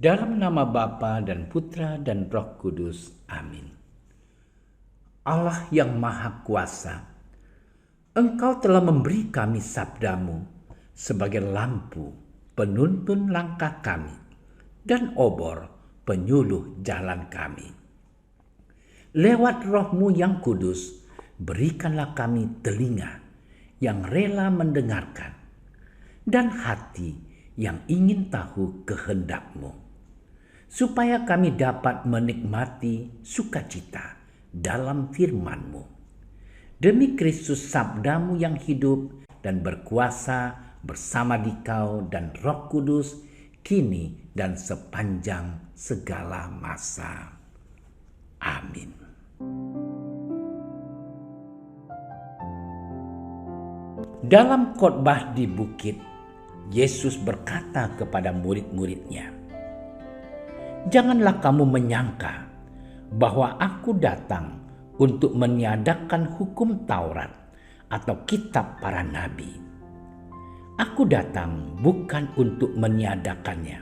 Dalam nama Bapa dan Putra dan Roh Kudus. Amin. Allah yang Maha Kuasa, Engkau telah memberi kami sabdamu sebagai lampu penuntun langkah kami dan obor penyuluh jalan kami. Lewat Roh-Mu yang kudus, berikanlah kami telinga yang rela mendengarkan dan hati yang ingin tahu kehendak-Mu, supaya kami dapat menikmati sukacita dalam firman-Mu. Demi Kristus sabdamu yang hidup dan berkuasa bersama Dikau dan Roh Kudus, kini dan sepanjang segala masa. Amin. Dalam khotbah di bukit, Yesus berkata kepada murid-muridnya, "Janganlah kamu menyangka bahwa aku datang untuk meniadakan hukum Taurat atau kitab para nabi. Aku datang bukan untuk meniadakannya,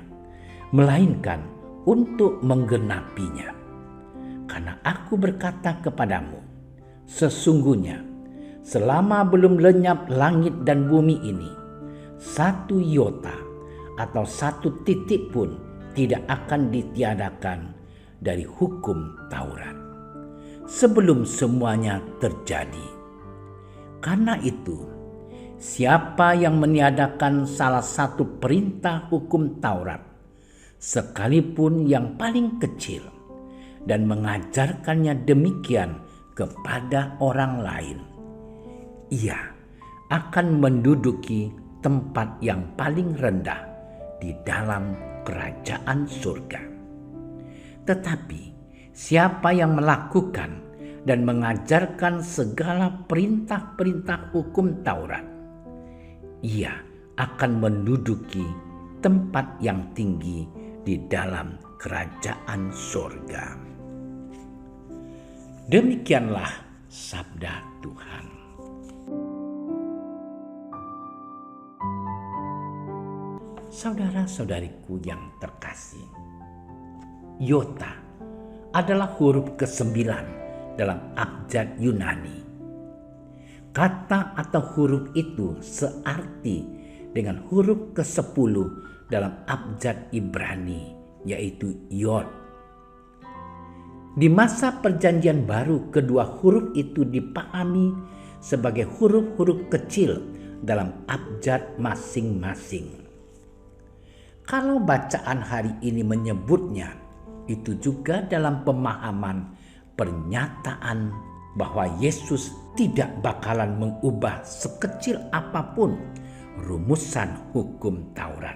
melainkan untuk menggenapinya. Karena aku berkata kepadamu, sesungguhnya selama belum lenyap langit dan bumi ini, satu iota atau satu titik pun tidak akan ditiadakan dari hukum Taurat sebelum semuanya terjadi. Karena itu, siapa yang meniadakan salah satu perintah hukum Taurat, sekalipun yang paling kecil, dan mengajarkannya demikian kepada orang lain, ia akan menduduki tempat yang paling rendah di dalam kerajaan surga. Tetapi siapa yang melakukan dan mengajarkan segala perintah-perintah hukum Taurat, ia akan menduduki tempat yang tinggi di dalam kerajaan surga." Demikianlah sabda Tuhan. Saudara-saudariku yang terkasih, iota adalah huruf ke-9 dalam abjad Yunani. Kata atau huruf itu searti dengan huruf ke-10 dalam abjad Ibrani, yaitu Yod. Di masa Perjanjian Baru, kedua huruf itu dipahami sebagai huruf-huruf kecil dalam abjad masing-masing. Kalau bacaan hari ini menyebutnya, itu juga dalam pemahaman pernyataan bahwa Yesus tidak bakalan mengubah sekecil apapun rumusan hukum Taurat.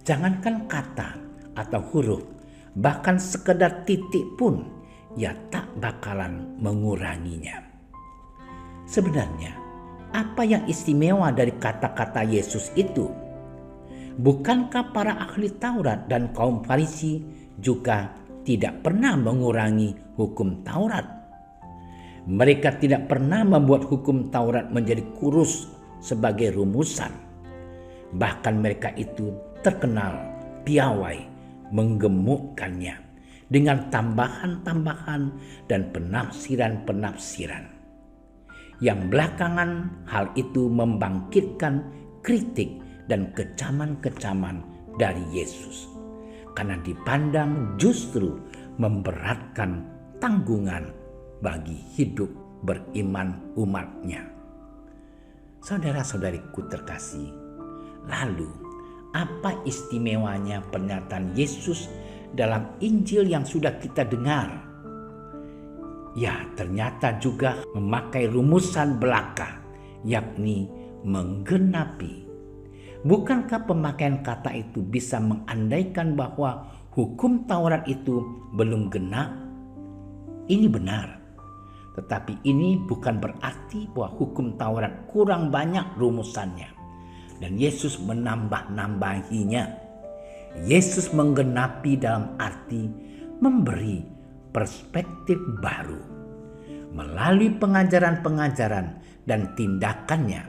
Jangankan kata atau huruf, bahkan sekedar titik pun ia tak bakalan menguranginya. Sebenarnya, apa yang istimewa dari kata-kata Yesus itu? Bukankah para ahli Taurat dan kaum Farisi juga tidak pernah mengurangi hukum Taurat? Mereka tidak pernah membuat hukum Taurat menjadi kurus sebagai rumusan. Bahkan mereka itu terkenal piawai menggemukkannya dengan tambahan-tambahan dan penafsiran-penafsiran. Yang belakangan hal itu membangkitkan kritik dan kecaman-kecaman dari Yesus, karena dipandang justru memberatkan tanggungan bagi hidup beriman umatnya. Saudara-saudariku terkasih, lalu apa istimewanya pernyataan Yesus dalam Injil yang sudah kita dengar? Ya, ternyata juga memakai rumusan belaka, yakni menggenapi. Bukankah pemakaian kata itu bisa mengandaikan bahwa hukum Taurat itu belum genap? Ini benar. Tetapi ini bukan berarti bahwa hukum Taurat kurang banyak rumusannya dan Yesus menambah-nambahinya. Yesus menggenapi dalam arti memberi perspektif baru. Melalui pengajaran-pengajaran dan tindakannya,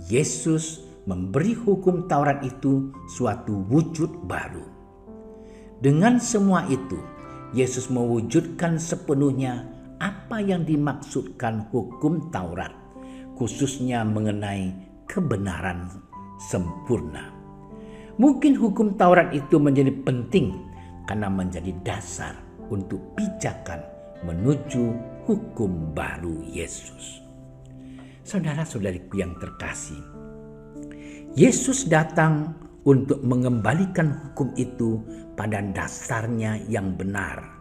Yesus memberi hukum Taurat itu suatu wujud baru. Dengan semua itu, Yesus mewujudkan sepenuhnya apa yang dimaksudkan hukum Taurat, khususnya mengenai kebenaran sempurna. Mungkin hukum Taurat itu menjadi penting karena menjadi dasar untuk pijakan menuju hukum baru Yesus. Saudara-saudariku yang terkasih, Yesus datang untuk mengembalikan hukum itu pada dasarnya yang benar.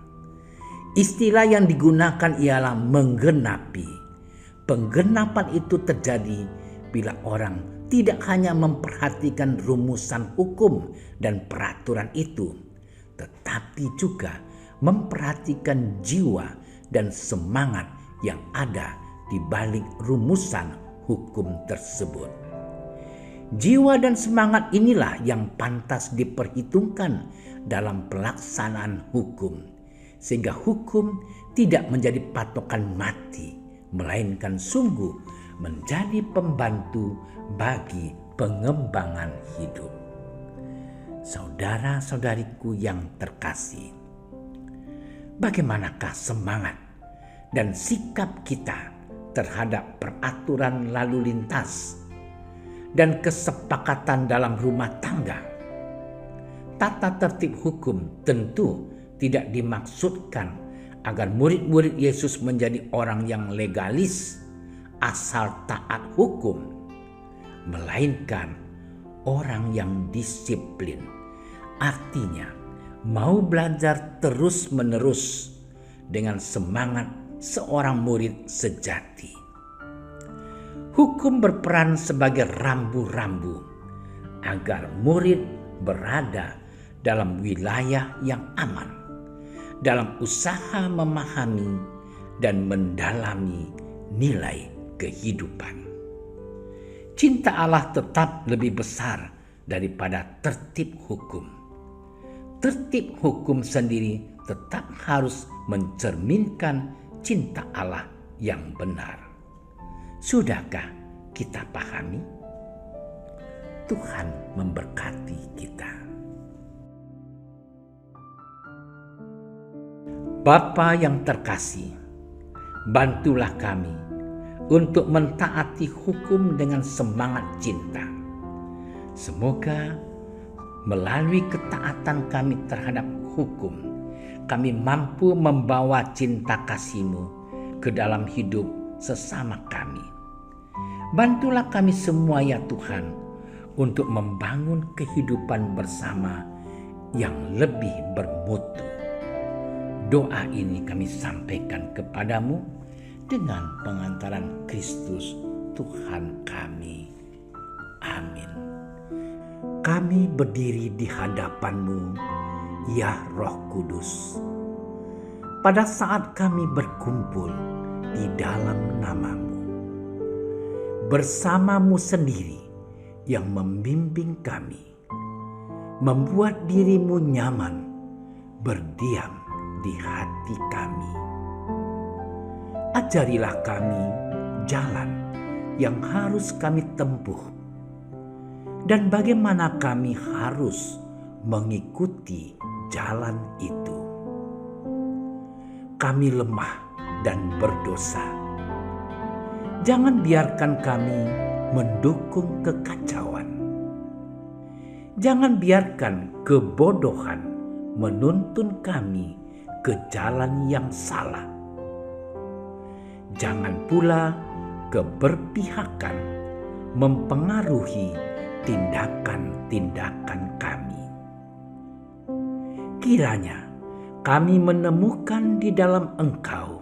Istilah yang digunakan ialah menggenapi. Penggenapan itu terjadi bila orang tidak hanya memperhatikan rumusan hukum dan peraturan itu, tetapi juga memperhatikan jiwa dan semangat yang ada di balik rumusan hukum tersebut. Jiwa dan semangat inilah yang pantas diperhitungkan dalam pelaksanaan hukum, sehingga hukum tidak menjadi patokan mati, melainkan sungguh menjadi pembantu bagi pengembangan hidup. Saudara-saudariku yang terkasih, bagaimanakah semangat dan sikap kita terhadap peraturan lalu lintas dan kesepakatan dalam rumah tangga? Tata tertib hukum tentu tidak dimaksudkan agar murid-murid Yesus menjadi orang yang legalis asal taat hukum, melainkan orang yang disiplin. Artinya, mau belajar terus-menerus dengan semangat seorang murid sejati. Hukum berperan sebagai rambu-rambu agar murid berada dalam wilayah yang aman, dalam usaha memahami dan mendalami nilai kehidupan. Cinta Allah tetap lebih besar daripada tertib hukum. Tertib hukum sendiri tetap harus mencerminkan cinta Allah yang benar. Sudahkah kita pahami? Tuhan memberkati kita. Bapa yang terkasih, bantulah kami untuk mentaati hukum dengan semangat cinta. Semoga melalui ketaatan kami terhadap hukum, kami mampu membawa cinta kasih-Mu ke dalam hidup sesama kami. Bantulah kami semua ya Tuhan untuk membangun kehidupan bersama yang lebih bermutu. Doa ini kami sampaikan kepadamu dengan pengantaran Kristus Tuhan kami. Amin. Kami berdiri di hadapan-Mu, ya Roh Kudus, pada saat kami berkumpul di dalam nama-Mu. Bersama-Mu sendiri yang membimbing kami, membuat diri-Mu nyaman berdiam di hati kami. Ajarilah kami jalan yang harus kami tempuh dan bagaimana kami harus mengikuti jalan itu. Kami lemah dan berdosa. Jangan biarkan kami mendukung kekacauan. Jangan biarkan kebodohan menuntun kami ke jalan yang salah. Jangan pula keberpihakan mempengaruhi tindakan-tindakan kami. Kiranya kami menemukan di dalam Engkau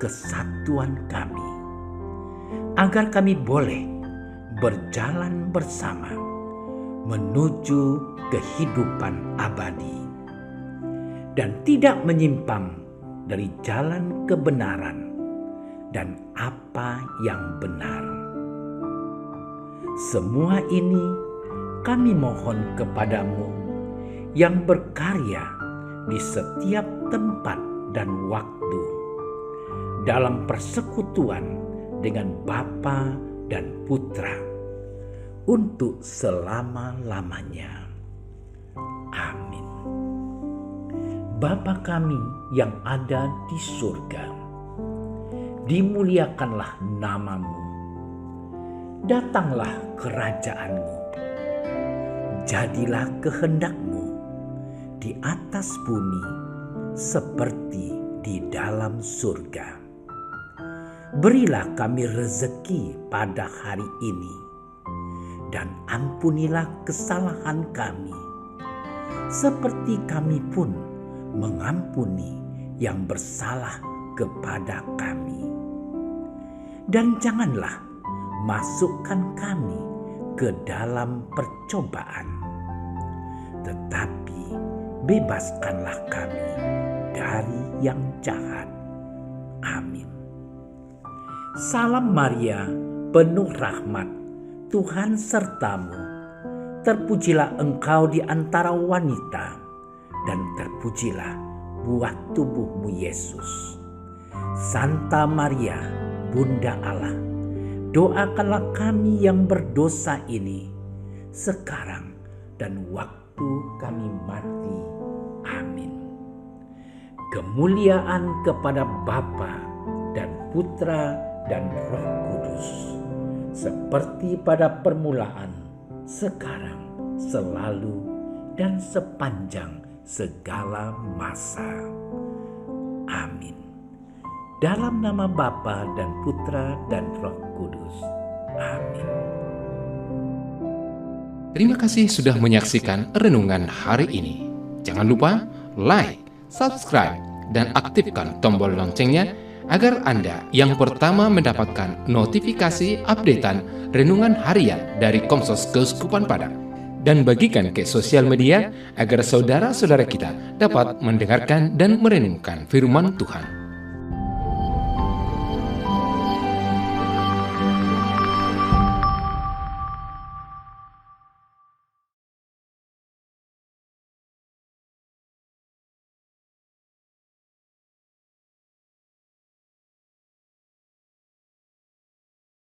kesatuan kami, agar kami boleh berjalan bersama menuju kehidupan abadi dan tidak menyimpang dari jalan kebenaran dan apa yang benar. Semua ini kami mohon kepadamu yang berkarya di setiap tempat dan waktu dalam persekutuan dengan Bapa dan Putra untuk selama-lamanya. Amin. Bapa kami yang ada di surga, dimuliakanlah namamu. Datanglah kerajaanmu. Jadilah kehendakmu di atas bumi seperti di dalam surga. Berilah kami rezeki pada hari ini, dan ampunilah kesalahan kami, seperti kami pun mengampuni yang bersalah kepada kami. Dan janganlah masukkan kami ke dalam percobaan, tetapi bebaskanlah kami dari yang jahat. Amin. Salam Maria, penuh rahmat, Tuhan sertamu. Terpujilah engkau di antara wanita, dan terpujilah buah tubuhmu Yesus. Santa Maria, Bunda Allah, doakanlah kami yang berdosa ini, sekarang dan waktu kami mati. Amin. Kemuliaan kepada Bapa dan Putra dan Roh Kudus, seperti pada permulaan, sekarang, selalu, dan sepanjang segala masa. Amin. Dalam nama Bapa dan Putra dan Roh Kudus. Amin. Terima kasih sudah menyaksikan renungan hari ini. Jangan lupa like, subscribe, dan aktifkan tombol loncengnya agar Anda yang pertama mendapatkan notifikasi updatean renungan harian dari Komsos Keuskupan Padang. Dan bagikan ke sosial media agar saudara-saudara kita dapat mendengarkan dan merenungkan firman Tuhan.